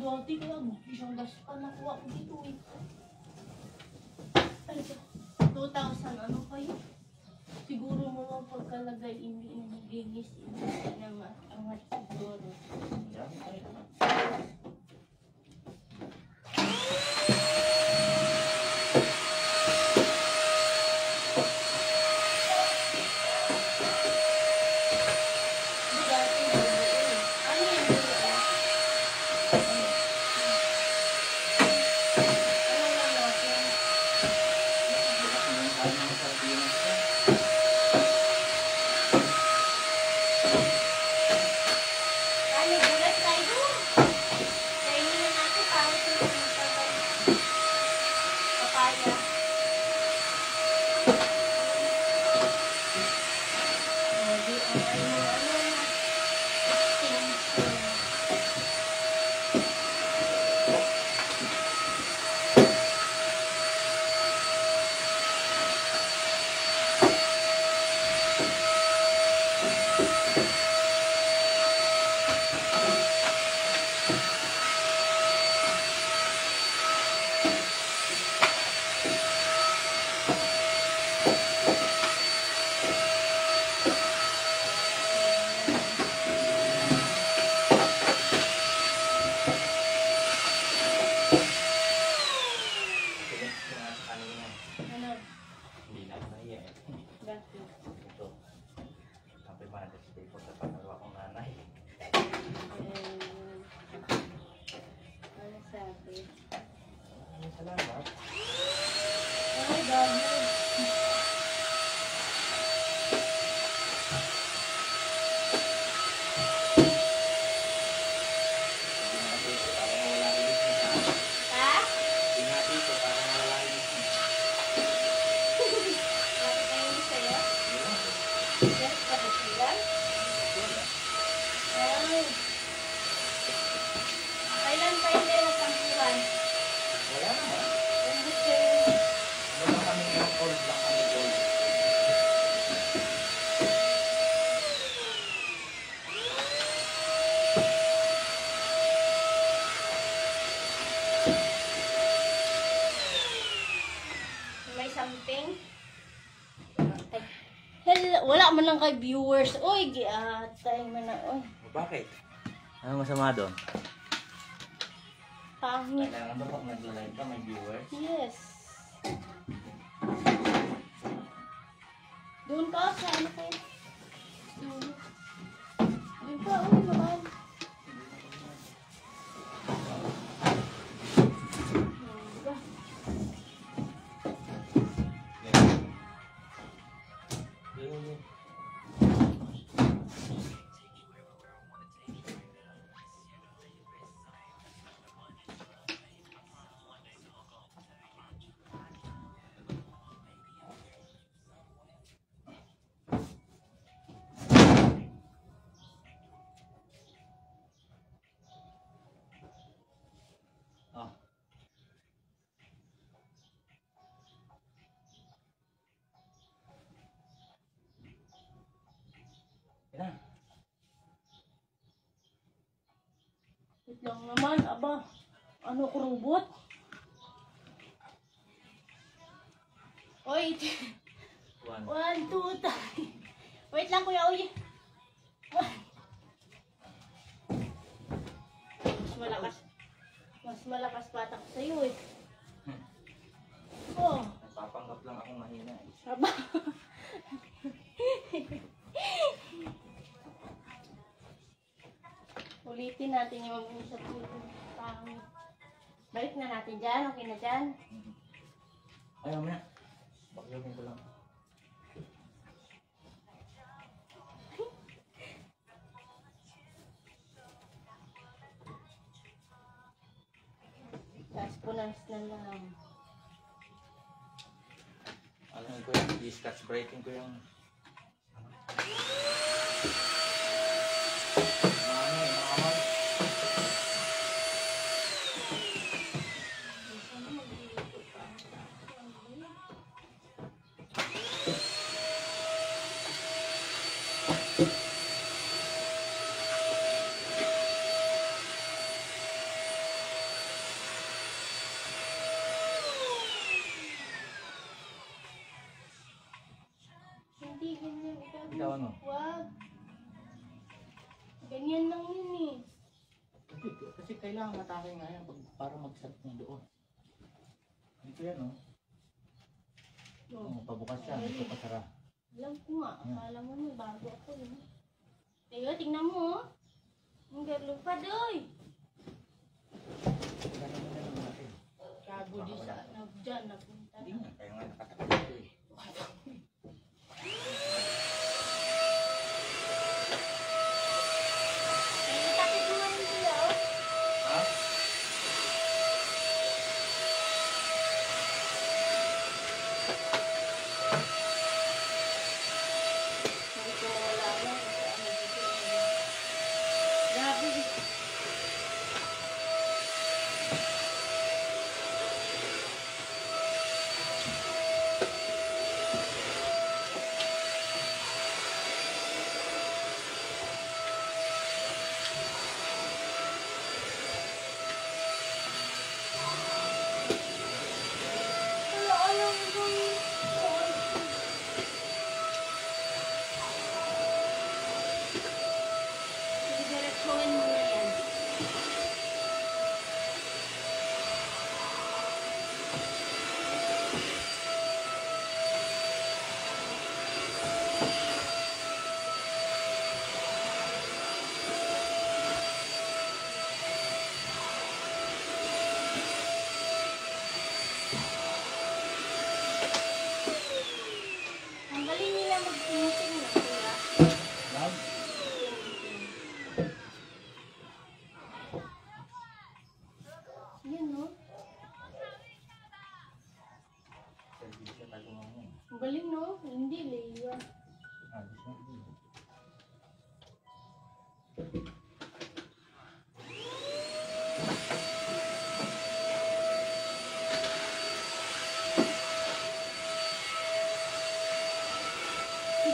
dati kaya isang daspan nakuha ko dito eh. Ano ito? 2,000 ano pa yun? Siguro mo pagkalagay hindi nagiginis. Hindi na angat siguro. Kailan pa hindi nasampulan? Wala naman. Wala kami ng cold lang kami cold. May something? Hello, wala man lang kay viewers. Uy, giatay man na. Uy. Bakit? Ano masama doon? Pangit. Kailangan ba pag nag-live ka may viewers? Yes. Doon ka sa ano kayo? Doon ka, uy, mahal. Yan. Wait lang naman, aba. Ano ko robot? Wait. 1, 2, 3. Wait lang kuya, uy. Mas malakas patak sa'yo eh. Oh. Nagpapanggap lang akong mahina eh. Aba. Ulitin natin yung mag-usap dito. Balik na natin dyan. Okay na dyan? Ayaw mo na. Bakyogin ko lang. Tapos punas na lang. Alam ko yung i-scotch breaking ko yung kailangan matake nga yan para mag-set na doon. Dito yan, oh. Oh. Pabukas siya, dito pasara. Alam ko nga, akala mo may bago ako yun. Teka, tingnan mo oh. Ang garlupad oy. Ganun mo na lang natin. Kabo di sa dyan napunta. Hindi nga, kaya nga nakatakal dito eh. Ay, takit mo rin sila oh. Ha? Hindi ko malaman kung saan dito. Grabe. Wala, alam ko. Sige, diretsuhin mo na yan. Ang galing nila mag-painting na kuya. Love? Yan no? Servisyo tayo ngayon. Ang galing no? Hindi, Leia. This one.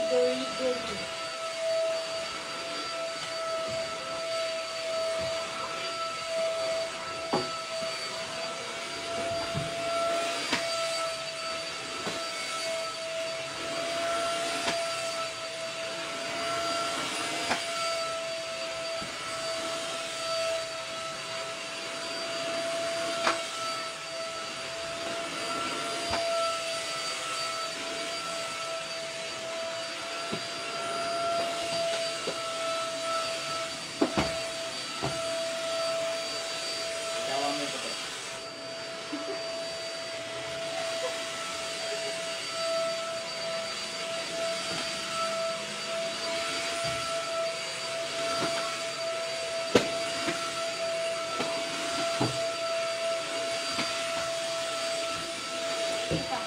Girly, girly. Tawa mo ito po. Ipa.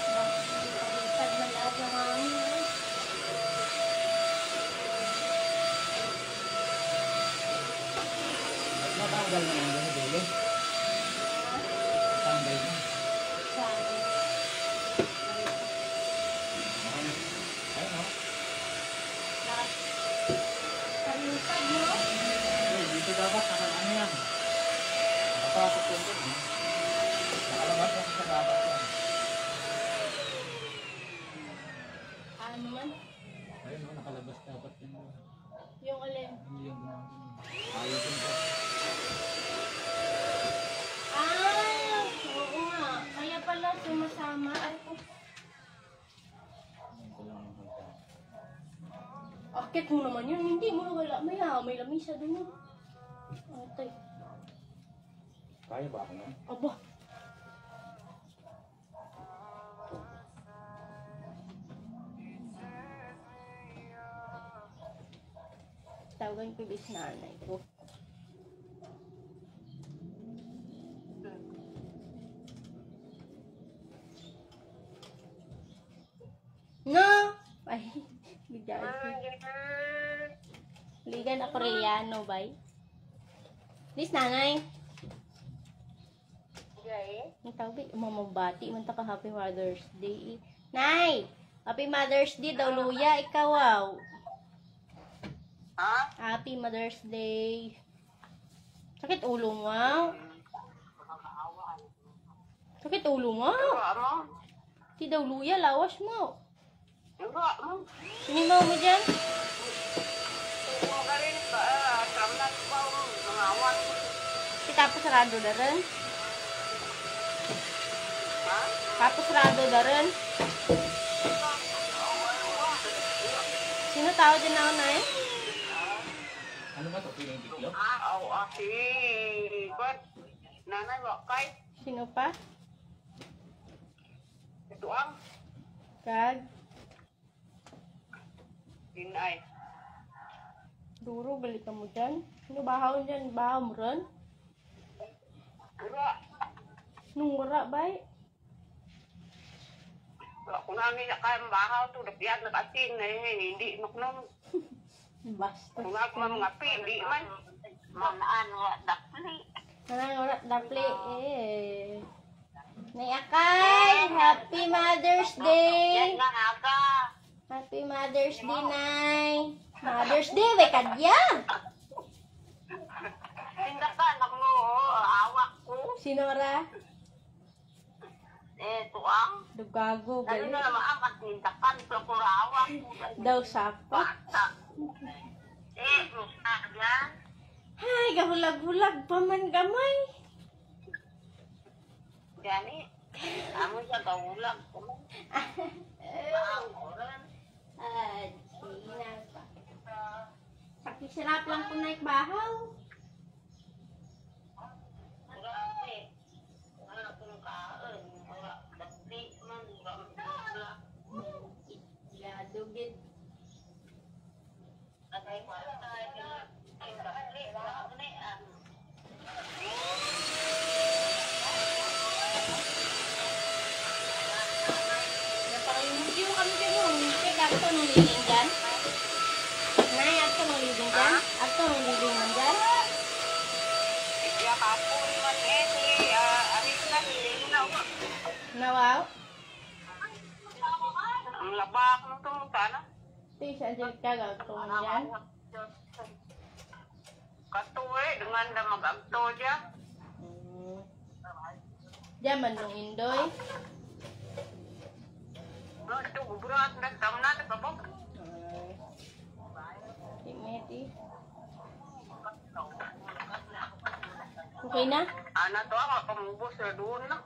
Pagkakad na lahat ng hangin. Natanggal na yung gano'n dulo. Tanggal na. Sabi. Ayun, oh. Kalutad mo. Dito dapat nakaano yan. Nakapasok ko ito. Nakalabas yan sa dapat yan. Ano man? Ayun, oh, nakalabas dapat yan. Yung alin. Hindi yung ginagawa. Ayusin ko. Ah! Oo nga. Kaya pala sumasama. Ay, oh. Ayun ko lang ang hagdan. Akit mo naman yun. Hindi mo wala. May lamisa doon. Atay. Kaya ba ako na? Aba. Tawagan ko yung bis nanay ko. No! Ay, bigyan. Ligan ako Reliano, bay. Dis nanay. Ang tawag mamabati man ta ka Happy Mother's Day. Nay, Happy Mother's Day daw luya ikaw wow. Ha? Happy Mother's Day. Sakit ulo mo. Wow. Sakit ulo mo. Ano? Ti daw luya, lawas mo. Wala mo. Sinimaw mo dyan? Mga garin ba, tramnan ba mga awan. Si tapos sarado na rin. Ha? Tapos sarado na rin. Sino tao dyan na una eh? Ano ba ito? Pinipiklo? Si... What? Nanay, wakay. Sino pa? Ito ang Kag. inay. Duro, balik ka mo dyan. Sino bahaw dyan? Bahaw mo rin? Wala. Nung wala bay? Wala ko namin kayang bahaw to. Dapiyan nag-ating na hindi maknong. Basta. Kung ako mga pili man. Manaan, wala dapli. Nanang wala, dapli eh. Nayakay! Happy Mother's Day! Yan nga aga. Happy Mother's Day, Nay! Mother's Day, may kadya! Tindakan ako no, awak ko. Sino ra? Ito ang. Dugago, Ano gali. na naman ang at tindakan. Pero kung awak ko. Daw sapa. Bata. Musta yan? Ay, gahulag-hulag pa man gamay. Gani. Amo siya gawulag. Ang oran. Ah, Gina pa. Sakisirap lang po na ikbahaw. Grabe. Wala kong kaan. Wala. Dapli man. Wala. Yadugid. Agay ko tayo. Ay, dapli. Wala ko na yan. Napakimudiyo kami dyan yung music. Ako nung living dyan. Nay, ako nung living dyan. Ako nung living man dyan. Kaya kapon man si aris na hilinaw. Nawaw. Ang labak ng tumuta na. Ito yung sa Angelica gagawin dyan. Katuwe, dengan na mag-agto dyan. Diyan man nung Indoy. No, ito, buburat na tamna na kabog. Timeti. Okay na? Ana to ako, pamubos na doon na.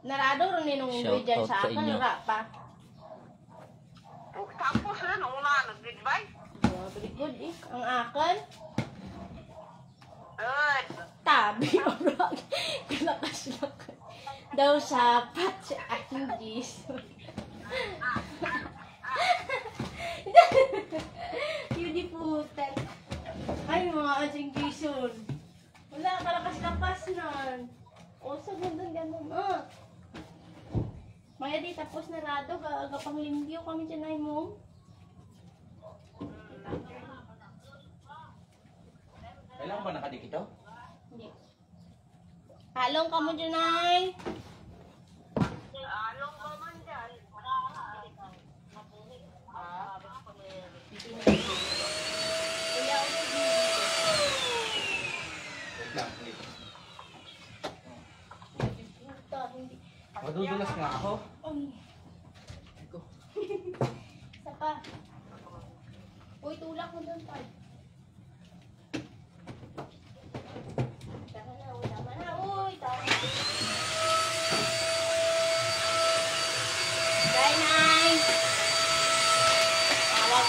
Narado rin ni nung Indoy dyan Shout out sa sa akin. inyo. Wala pa. Tapos na, nung una, nag-advise. Oh, very good eh. Ang akin, Ay, tabi orag. Kalakas-lakas. Daw sapat sa aking Jason. Yun di putan. Ay, mga ating Jason. Wala, kalakas-lakas nun. O, sa gandang-gandang na. Maya di, tapos na rado. Gapang limpyo kami dyan ay mo. Kailan ba nakadikit ito? Hindi. Halong ka mo dyan ay. along ko man dyan. Kaya ako Wait lang, wait. puta, hindi. Madudulas nga ako. Ay, Iko. isa pa. Uy, tulak mo doon pa. Tama na, uy, tama na. Uy, tama na. Bye, Nay. Tawag.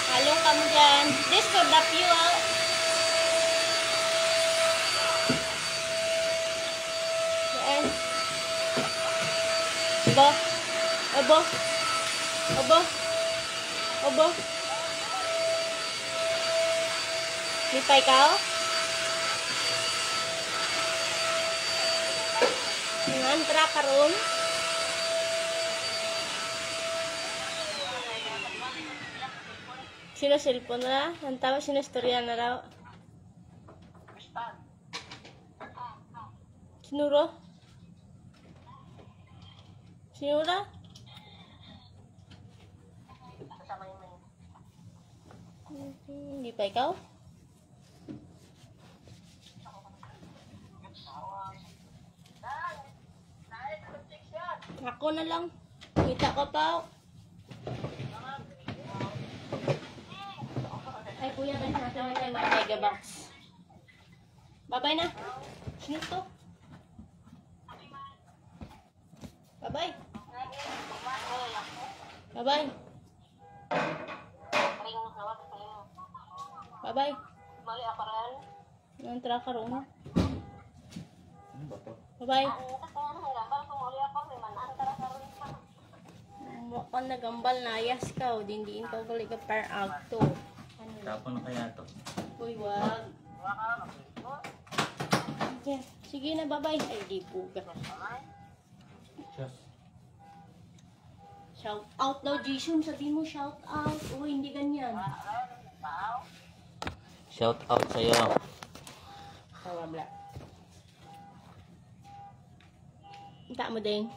Halong ka mo dyan. This for the fuel. Yes. Obo. Obo. Obo. Obo. Lipay ka o? Nangantra ka ron? Sino cellphone na? Ang tawa, sino istorya na raw? Sinuro? Sinura? Hindi pa ikaw? Ako na lang. Kita ka pa. Ay, kuya, balik natin na tayo mga megabox. Bye-bye na. Sino to? Bye-bye. Bye-bye. Bye-bye. Mali aparan. Nantra ka ron. Ano ba to? Bye-bye. Mukhang nagambal na ayas ka. Dindiin ka ugali ka per agto. Tapon na kaya to? Uy, wag. Sige, sige na, bye-bye. Ay, di buga. Just. Shout out daw, Jason. Sabi mo, shout out. O, hindi ganyan. Shout out sa'yo. Kawabla. Kita mo din.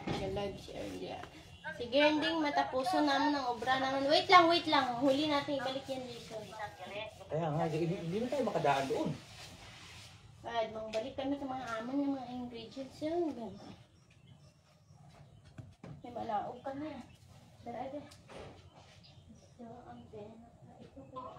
Nag-live si earlier. Sige, ending. Matapusan namin ang obra namin. Wait lang, wait lang. Huli natin. Ibalik yan, Jason. Kaya nga, hindi na tayo makadaan doon. Bad, magbalik kami sa mga amon ng mga ingredients yun. May malaog ka na. Daraga. So, ang pena. Ito po.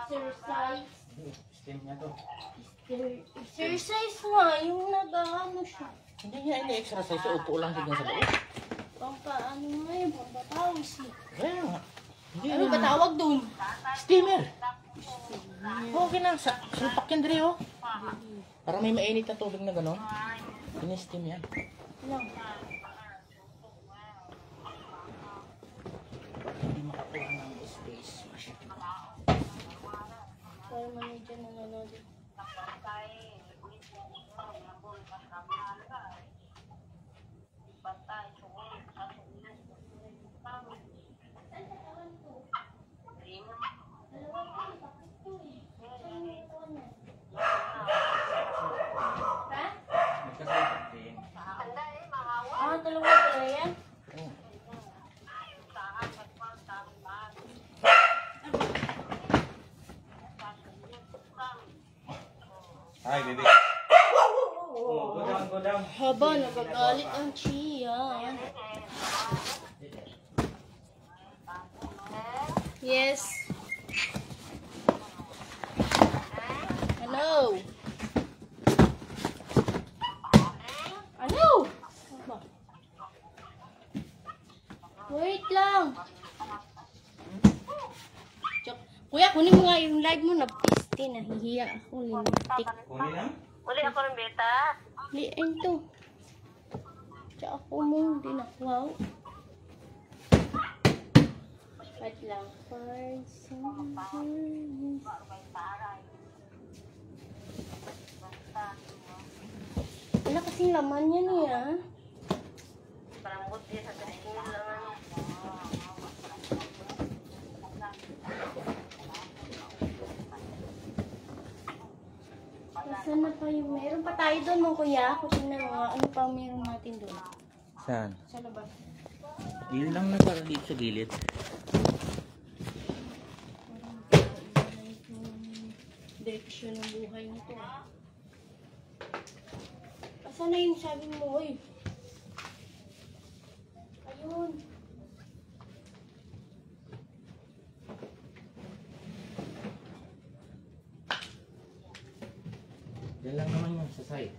Exercise. Steam niya to. Exercise nga, yung nag-ano siya. Hindi niya ini-exercise. Upo lang siya sa loob. Pampaano nga yun, pampatawis eh. Kaya nga. Hindi Ano ba tawag dun? Steamer. Okay na. Sulpak yan dre oh. Para may mainit na tubig na gano'n. Ini-steam yan. Lang. Hindi makakuha ng space. Kaya mani dyan nanonood. Ha? Nagkasulpak din. Ah, dalawa pala yan? Oh. Hi, baby. Oh, go down, go down. Haba, nagagalit ang Chia. Yes. Hello. Ano? Haba. Wait lang. Kuya, kunin mo nga yung live mo na piste. Nahihiya ako. Lintik. Kunin lang. Uli ako ng beta. Liin to. Tsaka ako mo, hindi nakuha. Wait lang. Wala kasing laman yan eh ah. Parang buti sa kasing lang ano. Saan na pa yung meron pa tayo doon mo kuya? Kung tingnan mo nga, ano pa meron natin doon? Saan? Sa labas. Yun lang na para dito sa gilid. Direksyon ng buhay nito. Asan na yung sabi mo eh? Ayun. Yan lang naman yun sa side.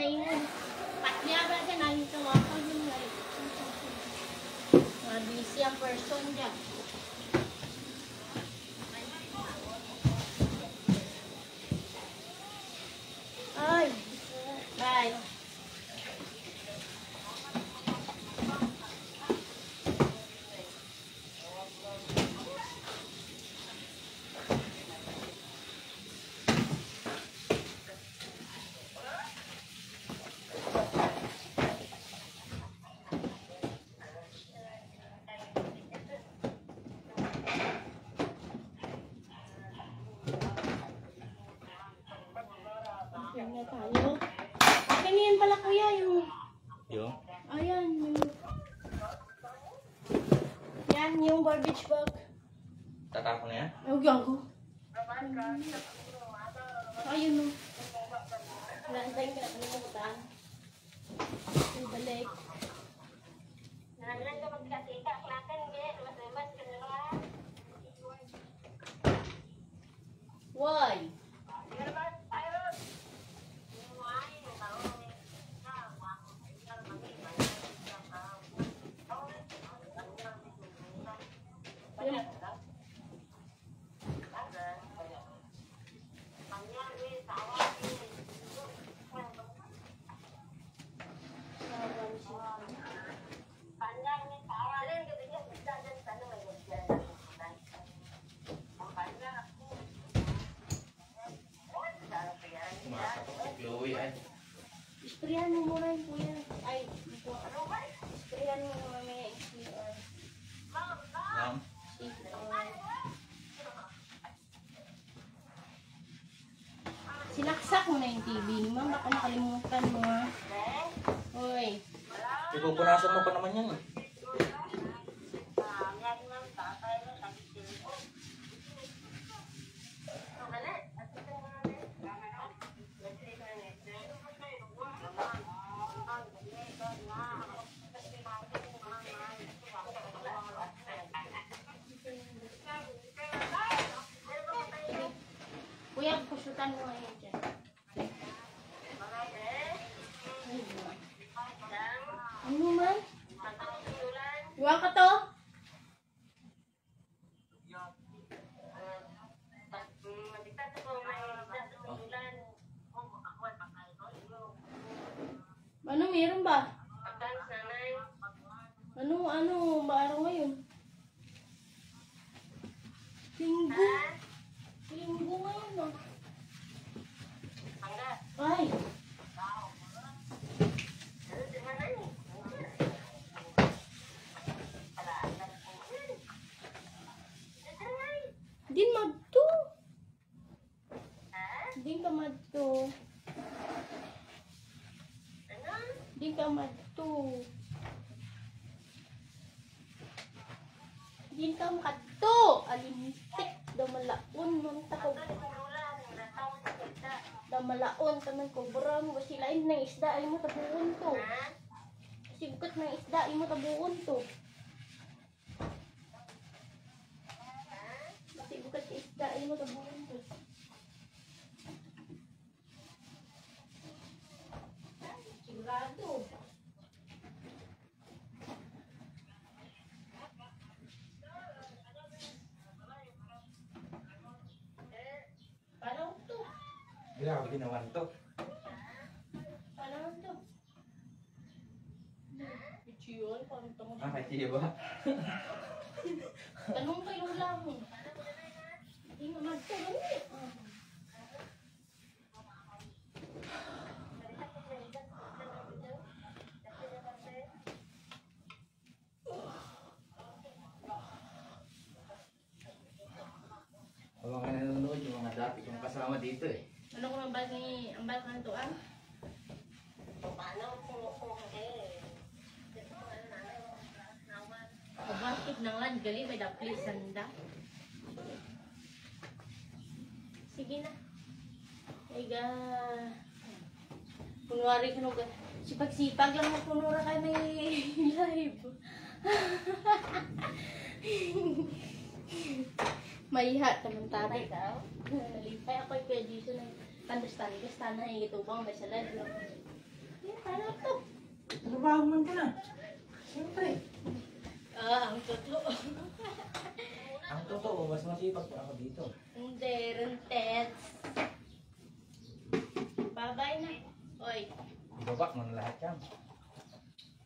na yun. Patliya ba siya nanging tawakan yun na yun. Busy ang person dyan. Ay, bye. Yan na tayo. Ganyan pala kuya yung... Yo. Ayan, yung... Yan, yung garbage bag. Tatapon na yan? Huwag yan ko. Ayun no. Lantayin ka na kalimutan. Ibalik. Why? Chloe ay. Isprihan mo muna yung kuya. Ay, isprihan mo muna may CR. Ma'am. Sinaksak mo na yung TV, ma'am. Baka nakalimutan mo. Uy. Ipupunasan mo pa naman yan. Kuya, kusutan mo ngayon dyan. Ano man? Iwan ka to? Ano, meron ba? Ano ba araw ngayon? Linggo ngayon, no? Ay! Din magto. Din ka magto. Din ka magto. Din ka magto. Alimtik. Damalaon. Mantakog. Damalaon. Taman ko. Bram. Basilain ng isda. Ay mo tabuon to. Sibkat ng isda. Ay mo tabuon to. Sibkat ng isda. Ay mo tabuon to. Sigurado. Paano to? Grabe ginawan to. Paano to? Ichiyon, paano to? Kaya ba? Tanong kayo lang. Hindi naman to. Wala ka nanonood yung mga dati kong kasama dito eh. Ano kung ang bal ka nito ah? Bakit nang lan gali may dapli sanda. Sige na. Iga. Kunwari ka nung sipag-sipag lang mo punura ka may live. Maiha taman tabi. Nalipay ako yung pwede so na understand ka sana higit upang may sa live lang. Yan, paano to? Trabaho man ka na. Siyempre. Ah, ang totoo. Ang totoo, mas masipag pa ako dito. Hindi, Rentets. Babay na. Oy, Ibaba mo na lahat yan.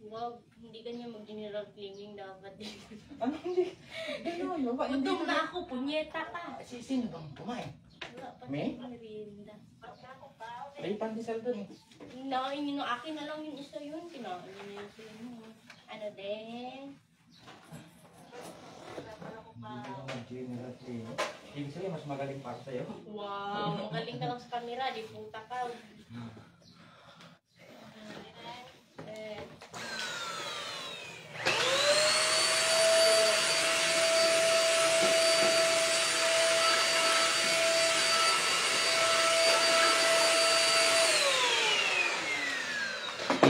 wag. Hindi ganyan mag-general cleaning dapat. Ano hindi? Gano'n, baba. Hindi Gutom ka na ako, punyeta ka. Sino bang kumain? Wala pa Me? tayong merienda. May pandesal dun eh. Kinain nyo na akin na lang yung isa yun. Kinain nyo na yung isa yun. Ano din? Hindi ka mag-general cleaning. Ibig sabihin, mas magaling pa ako sa'yo. Wow, magaling ka lang sa camera. Di puta ka. Eh,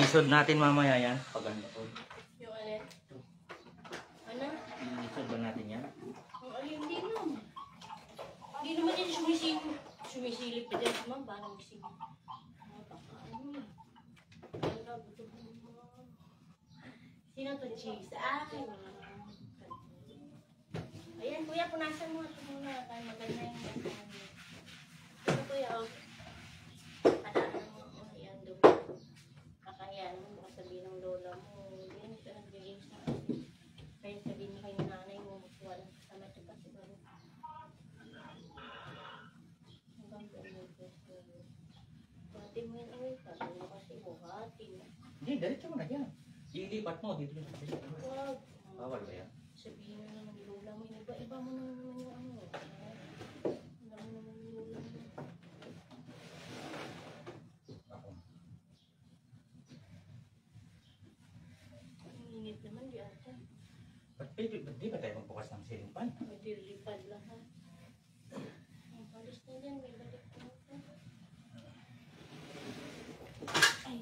Isod natin mamaya yan. Pag ano to. yung alin? Ano? Isod ba natin yan? Ang alin din nun. Hindi naman yan sumisilip pa dyan. Ma'am, parang gising. Sino to, cheese? Ay, ayan, kuya, punasan mo ito muna. Kaya maganda yung nasahan mo. Ito, kuya, oh. Padaan mo. Oh, ayan, doon. Kakayan mo. Baka sabihin ng lola mo. Hindi ka nagbigay sa akin. Kaya sabihin mo kay nanay mo. Walang kasama ito kasi baro. Hanggang doon mo ito. Hati mo yun, uy. Sabi mo kasi buhati. Hindi, diretso mo na yan. Ilipat mo dito yung sabi. Wag. Bawal ba yan? Sabihin na naman ni lola mo. Iba mo na naman yung ano. Iba mo naman yung lola mo. Ako. Ang init naman, di ata. Ba't di ba tayo magbukas ng ceiling fan? May dilipad lahat. Ang palis na yan, may balik na ito. Ay,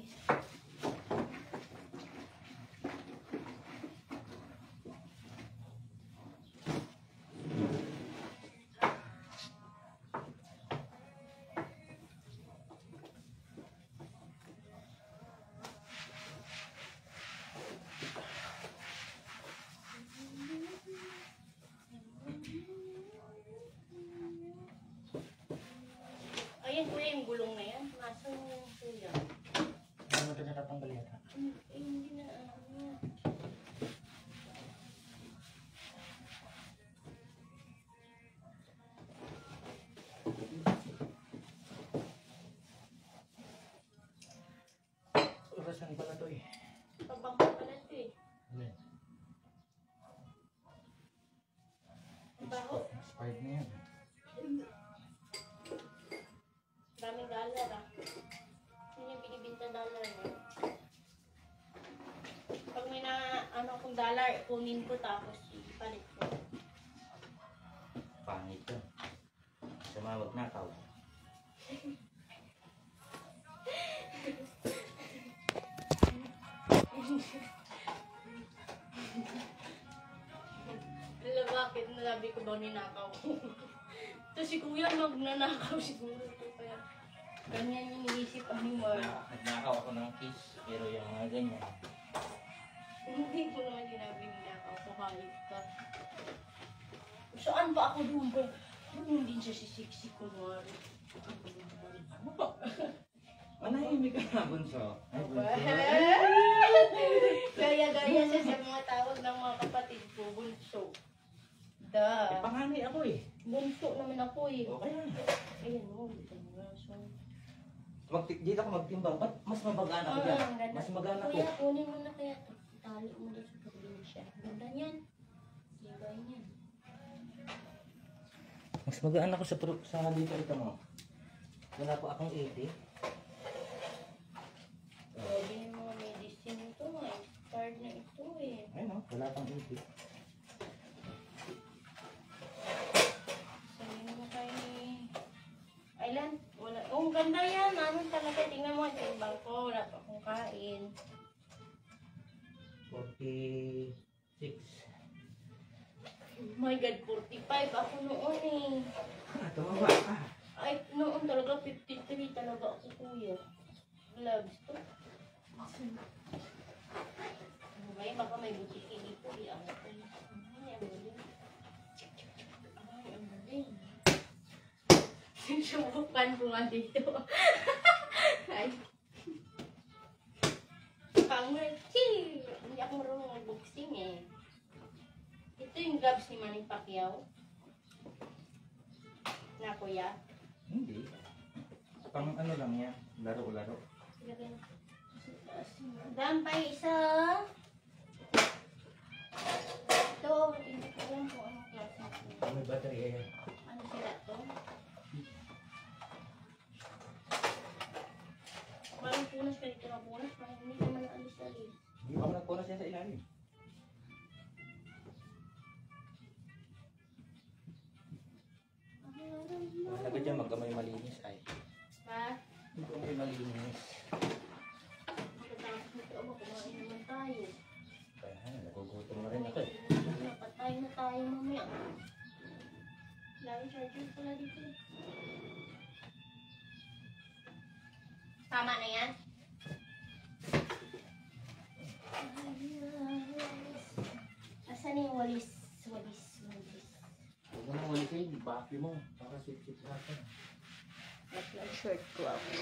ayan kuya, yung gulong na yan. Nasaan yung kuya? Hindi mo ito natatanggal yata. Eh, hindi na ano. Orasan pala to eh. Pabangka pala ito eh. Ano? Ang baho. Expired na yan. Daming dollar ah. Yun yung binibinta dollar mo. Pag may na ano akong dollar, kunin ko tapos ipalit ko. Pangit to. Sumawag na tao. Alam bakit nasabi ko daw ninakaw ko. Tapos si kuya magnanakaw siguro ito kaya. Ganyan yung iniisip ang Mar. Nagnakaw ako ng kiss, pero yung mga ganyan. Hindi ko naman sinabi ninakaw ko, kahit ka. Saan ba ako doon ba? Doon din siya si Siksi kunwari. Ano ba? Manahimik ka na, bunso. Ay, bunso. Gaya-gaya siya sa mga tawag ng mga kapatid ko, bunso. Eh, panganay ako eh. Bunso naman ako eh. Okay na. Ayan mo, dito mo. So, Dito ako magtimbang. Ba't mas mabagaan ako dyan? ang ganda. Mas magana ako. Kuya, kunin mo na kaya ito. Tali mo doon sa probinsya. Ganda niyan. Libay niyan. Mas magaan ako sa dito ito mo. Wala po akong 80. Pwede yung mga medicine ito. Expired na ito eh. Ayun no, wala pang 80. Sabihin mo kayo ni... Aylan, wala. Oh, ang ganda yan. Ano talaga. Tingnan mo. Ito yung bangko. Wala pa akong kain. 46. Oh my God, 45. Ako noon eh. Tumaba ka. Ay, noon talaga 53 talaga ako kuya. Gloves to. Ano ba yun? Baka may butiki dito. Ay, ang galing. Ay, ang galing. Ay, ang galing. Subukan ko nga dito. Ay. Pangwelchi! Hindi ako marunong mag-boxing eh. Ito yung gloves ni Manny Pacquiao. Na kuya. Hindi. Pang ano lang yan. Laro-laro. Dampay isa. Ito, hindi ko alam kung anong klase nito. May battery eh. Ano sila to? Parang punas ka dito na punas. Parang hindi naman alis-alis. Hindi pa ako nagpunas yan sa ilalim. Talaga dyan magkamay malinis ay. Ha? Hindi ko may malinis. Pagkatapos nito, kumain naman tayo. Kaya nagugutom na rin ako eh. Napatay na tayo mamaya. Lagi charger pala dito. Tama na yan? Asan yung walis? Walis. Huwag mo nang walisin. Baki mo. Para sip-sip natin. Nag-shirt ko ako.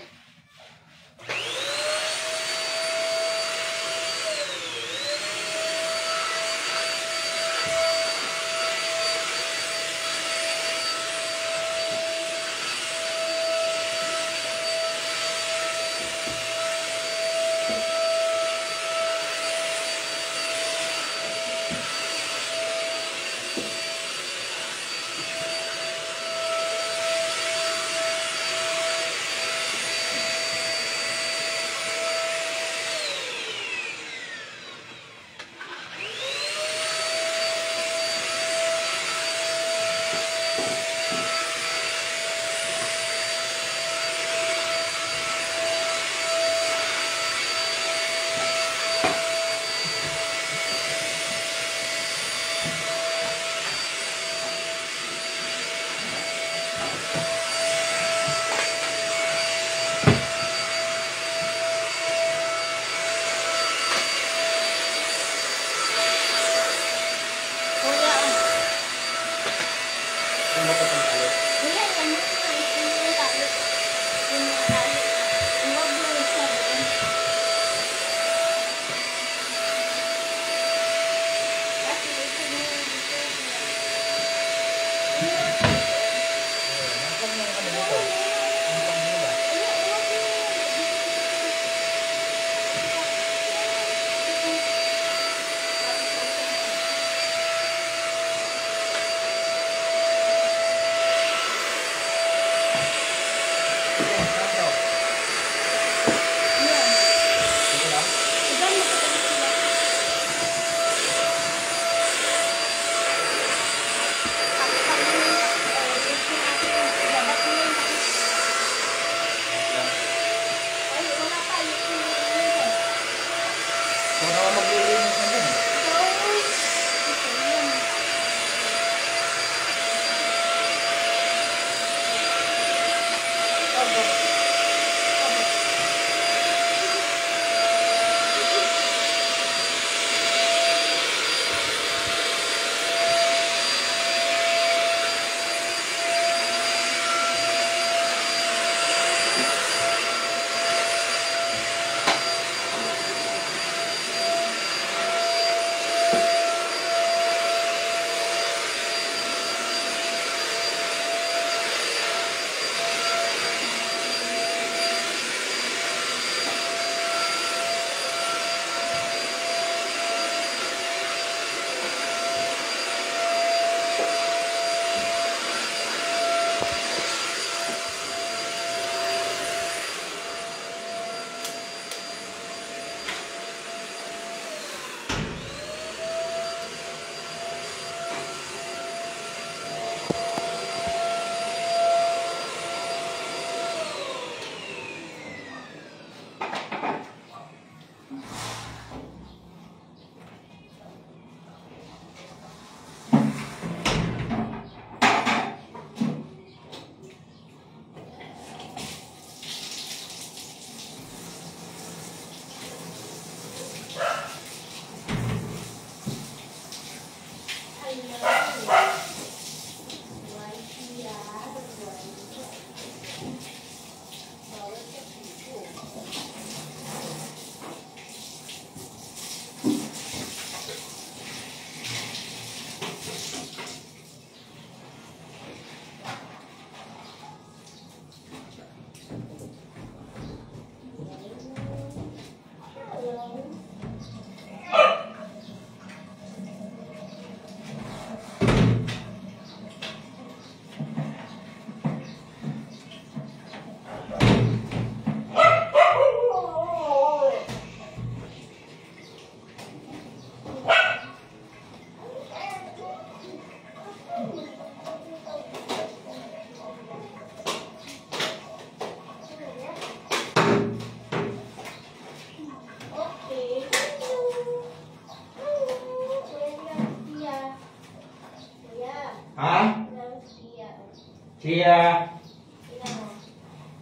Chia,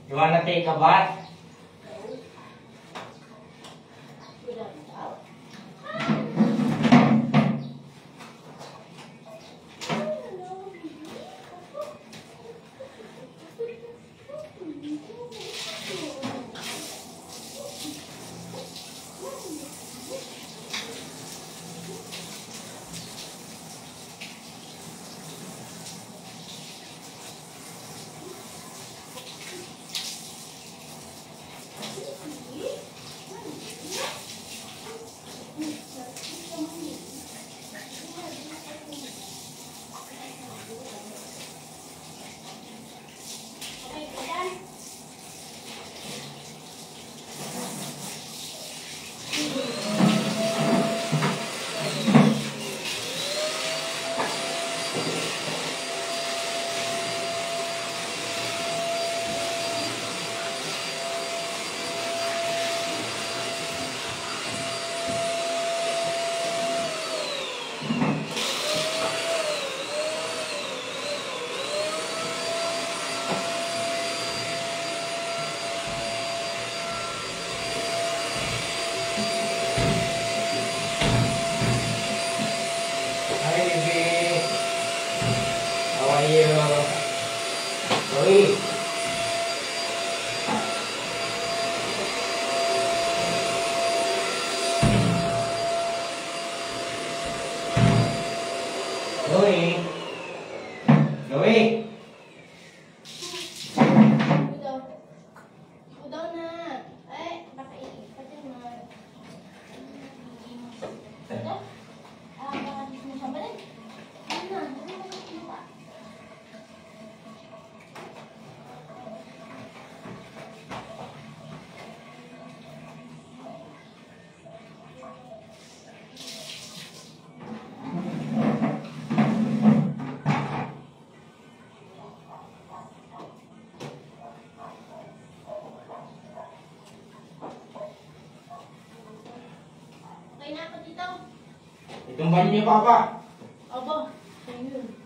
you wanna take a bath? Hi, baby. How are you? Chloe. Chloe. Chloe. Udaw na. Ay, baka pati na. Udaw? Baka di mo siya balik. Ano na? Ano na? Okay na ako dito. Itong banyo, Papa. Aba, ayun.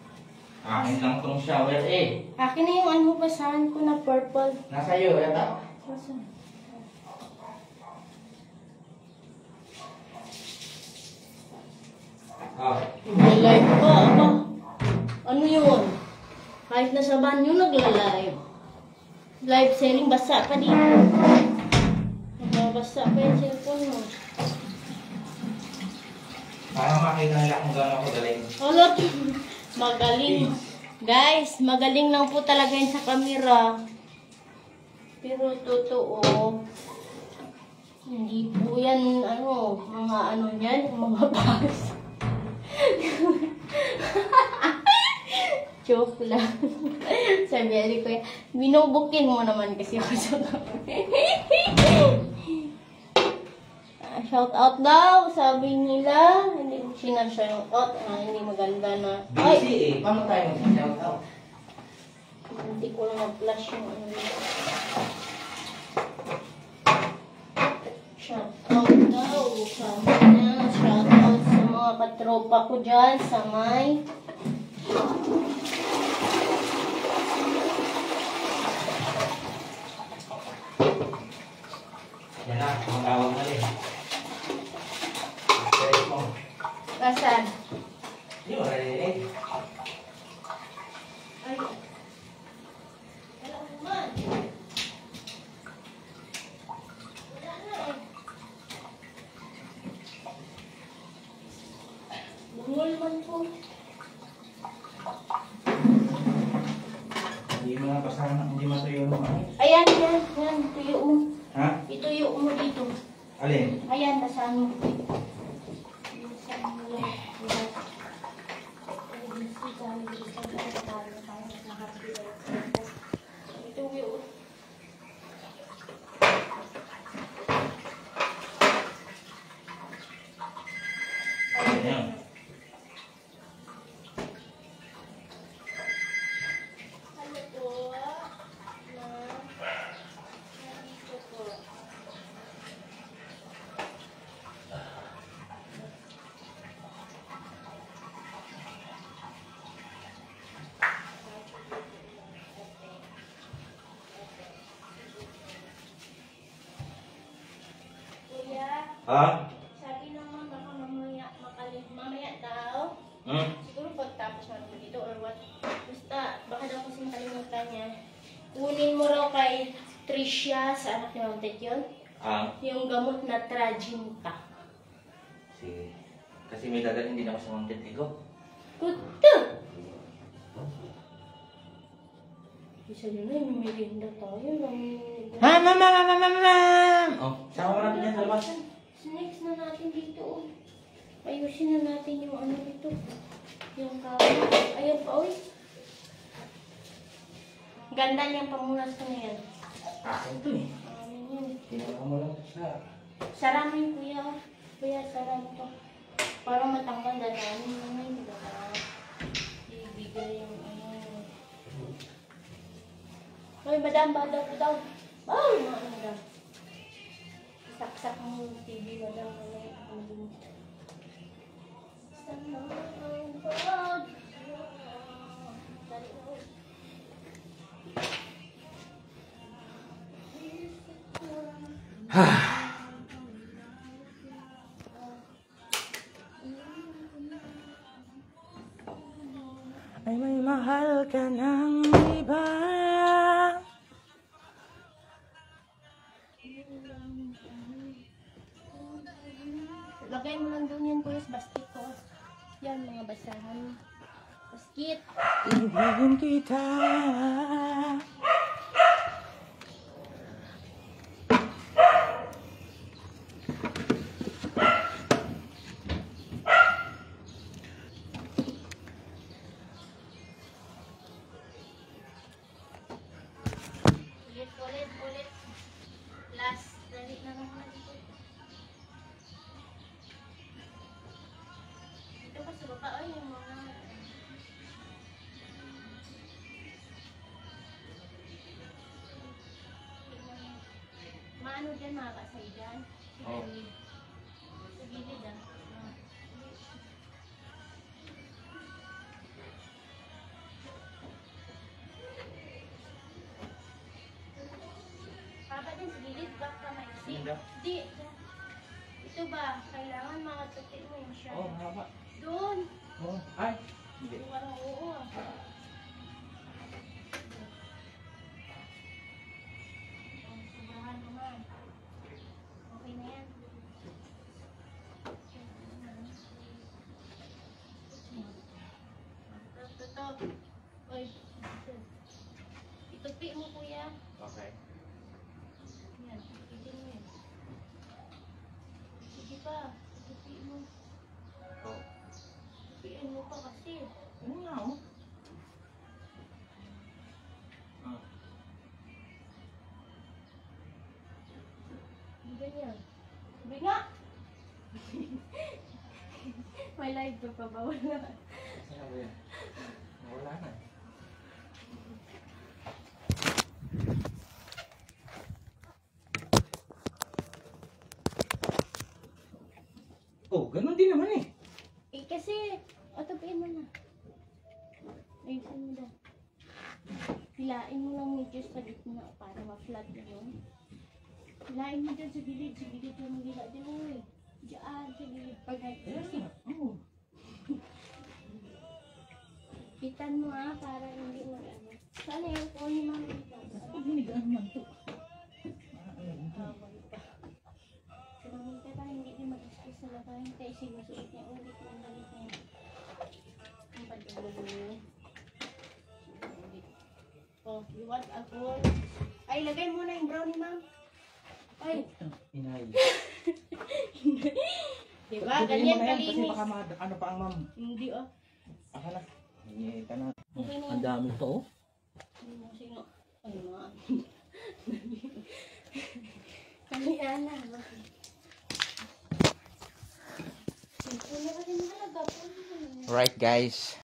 Akin lang tong shower eh. Akin na yung ano, basahan ko na purple. Nasa iyo, yata. Basa. Ah. Nag-live pa, aba. Ano yun? Kahit nasa banyo, nagla-live. Live selling, basa pa dito. Nagbabasa pa yung cellphone mo. Para makita nila kung gaano ako galing. Olot, magaling. Guys, magaling lang po talaga yun sa camera. Pero totoo, hindi po yan, ano, mga ano yan, mga bars. Joke lang. Sabi ko, binubukin mo naman kasi ako sa shout out daw, sabi nila. Hindi ko sinashout out. Hindi maganda na. Busy eh. Paano tayo mag-shout out? Hindi ko na mag-flash yung ano nila. Shout out daw. Sabi na, shout out sa mga katropa ko dyan sa may Yan na, tumawag na rin. Kasan? Hindi mo narinig. Ay. Wala naman. Wala na eh. Bungol man po. Hindi mo na pasahan, hindi mo tuyo mo. Ayan, yan. Yan, tuyo mo. Ha? Ituyo mo dito. Alin? Ayan, basahan mo. Ituyo. Ayan. Ano po? Ito po. Ha? Sabi ng mama, baka mamaya daw. Siguro pagtapos natin dito or what. Basta, baka daw kasing kalimutan niya. Kunin mo raw kay Tricia sa anak ni Ma'am Tet yun. Yung gamot na Trajinta. Sige. Kasi may dadalhin din ako sa Mount Tetigo. Kuto! Isa nyo na, yung merienda tayo. Ma'am! Oh, sama mo natin yan sa labas. Snacks na natin dito. Oh. Ayusin na natin yung ano dito. Yung kawa. Ayun pa, uy. Ganda niyang pamunas ko na yan. Akin to eh. Amin yun. Tinawag mo lang sa... Sara mo yung kuya. Kuya, sara mo to. Para matanggal na namin naman. Ibigay yung ano. Ay, madam, madam. Ay, madam. Saksak mo yung TV, madam. Sana ang pag... Ay may mahal ka ng iba. Lagay mo lang doon yan, kuya, sa basket ko. Yan, mga basahan. Basket. Ibigin kita. Ulit. Last. Dali na naman dito. Dito pa sa baba. Ay, yung mga... Maano dyan, mga kasay dyan? Oo. Sa gilid, ah. Haba din sa gilid, baka maiksi. Di. Ito ba? Kailangan mga tuti mo yun siya. Oh, haba. Doon. Oh, ay. Hindi. Parang oo, ah. Sobrahan naman. Okay na yan. Ito. Oy. Itupi mo, kuya. Okay. Yan. Itupi mo yan. Sige pa. Itupi mo. Oh. Tupiin mo pa kasi. Ano nga oh? Ganyan. Sabi nga! May live ka pa ba? Wala. Saan ba yan? Wala na. Oh, ganun din naman eh. Eh kasi, tupiin mo na. Ayusin mo daw. Hilain mo lang medyo sa gitna para ma-flat na yun. Hilain mo dyan sa gilid yung hila din mo eh. Diyan, sa gilid. Pag Oh. pitan mo para hindi mo ano. Sana yung phone ni Mama dito. Pag hinigaan man to. Sinaming ka tayo, hindi din mag-stress sa labahin. Kaya sinusuot niya ulit ng damit niya. Ang pagdulog niya. Oh, you want alcohol? Ay, lagay mo na yung brownie, ma'am. Ay, Inay. diba? Ganyan Kasi kalinis. baka ano pa ang ma'am. Hindi, oh. Aka na. Hingi ka na. Okay na yan. Ang dami pa oh. Hindi mo sino. Ay, ma'am. Kalian na. Right guys.